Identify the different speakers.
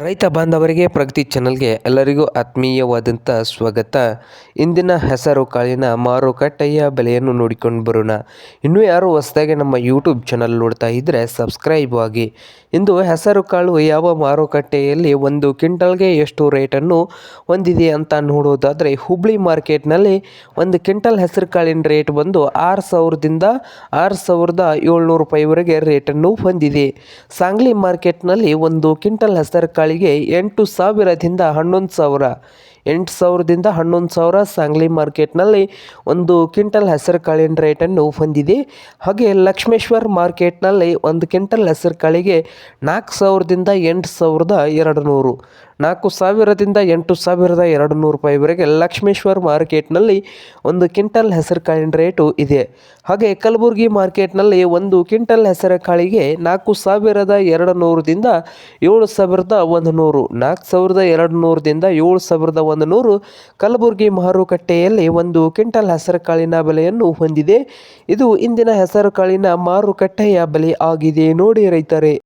Speaker 1: ರೈತ ಬಾಂಧವರಿಗೆ ಪ್ರಗತಿ ಚಾನಲ್ಗೆ ಎಲ್ಲರಿಗೂ ಆತ್ಮೀಯವಾದಂಥ ಸ್ವಾಗತ. ಇಂದಿನ ಹೆಸರು ಕಾಳಿನ ಮಾರುಕಟ್ಟೆಯ ಬೆಲೆಯನ್ನು ನೋಡಿಕೊಂಡು ಬರೋಣ. ಇನ್ನೂ ಯಾರು ಹೊಸದಾಗಿ ನಮ್ಮ ಯೂಟ್ಯೂಬ್ ಚಾನಲ್ ನೋಡ್ತಾ ಇದ್ದರೆ ಸಬ್ಸ್ಕ್ರೈಬ್ ಆಗಿ. ಇಂದು ಹೆಸರು ಕಾಳು ಯಾವ ಮಾರುಕಟ್ಟೆಯಲ್ಲಿ ಒಂದು ಕ್ವಿಂಟಲ್ಗೆ ಎಷ್ಟು ರೇಟನ್ನು ಹೊಂದಿದೆ ಅಂತ ನೋಡೋದಾದರೆ, ಹುಬ್ಳಿ ಮಾರ್ಕೆಟ್ನಲ್ಲಿ ಒಂದು ಕ್ವಿಂಟಲ್ ಹೆಸರು ಕಾಳಿನ ರೇಟ್ ಬಂದು 6,000ದಿಂದ 6,700 ರೂಪಾಯಿವರೆಗೆ ರೇಟನ್ನು ಹೊಂದಿದೆ. ಸಾಂಗ್ಲಿ ಮಾರ್ಕೆಟ್ನಲ್ಲಿ ಒಂದು ಕ್ವಿಂಟಲ್ ಹೆಸರು ಕಾಳಿಗೆ 8,000ದಿಂದ 11,000 8,000ದಿಂದ 11,000 ಸಾಂಗ್ಲಿ ಮಾರ್ಕೆಟ್ನಲ್ಲಿ ಒಂದು ಕ್ವಿಂಟಲ್ ಹೆಸರು ಕಾಳಿನ ರೇಟನ್ನು ಹೊಂದಿದೆ. ಹಾಗೆ ಲಕ್ಷ್ಮೇಶ್ವರ್ ಮಾರ್ಕೆಟ್ನಲ್ಲಿ ಒಂದು ಕ್ವಿಂಟಲ್ ಹೆಸರು ಕಾಳಿಗೆ 4,000ದಿಂದ 8,200 4,000ದಿಂದ 8,200 ರೂಪಾಯಿವರೆಗೆ ಲಕ್ಷ್ಮೇಶ್ವರ್ ಮಾರ್ಕೆಟ್ನಲ್ಲಿ ಒಂದು ಕ್ವಿಂಟಲ್ ಹೆಸರು ಕಾಳಿನ ರೇಟು ಇದೆ. ಹಾಗೆ ಕಲಬುರಗಿ ಮಾರ್ಕೆಟ್ನಲ್ಲಿ ಒಂದು ಕ್ವಿಂಟಲ್ ಹೆಸರು ಕಾಳಿಗೆ 4,200ದಿಂದ 7,100 4,200ದಿಂದ 7,100 ಕಲಬುರಗಿ ಮಾರುಕಟ್ಟೆಯಲ್ಲಿ ಒಂದು ಕ್ವಿಂಟಲ್ ಹೆಸರು ಕಾಳಿನ ಬೆಲೆಯನ್ನು ಹೊಂದಿದೆ. ಇದು ಇಂದಿನ ಹೆಸರು ಕಾಳಿನ ಮಾರುಕಟ್ಟೆಯ ಬೆಲೆ ಆಗಿದೆ ನೋಡಿ ರೈತರೇ.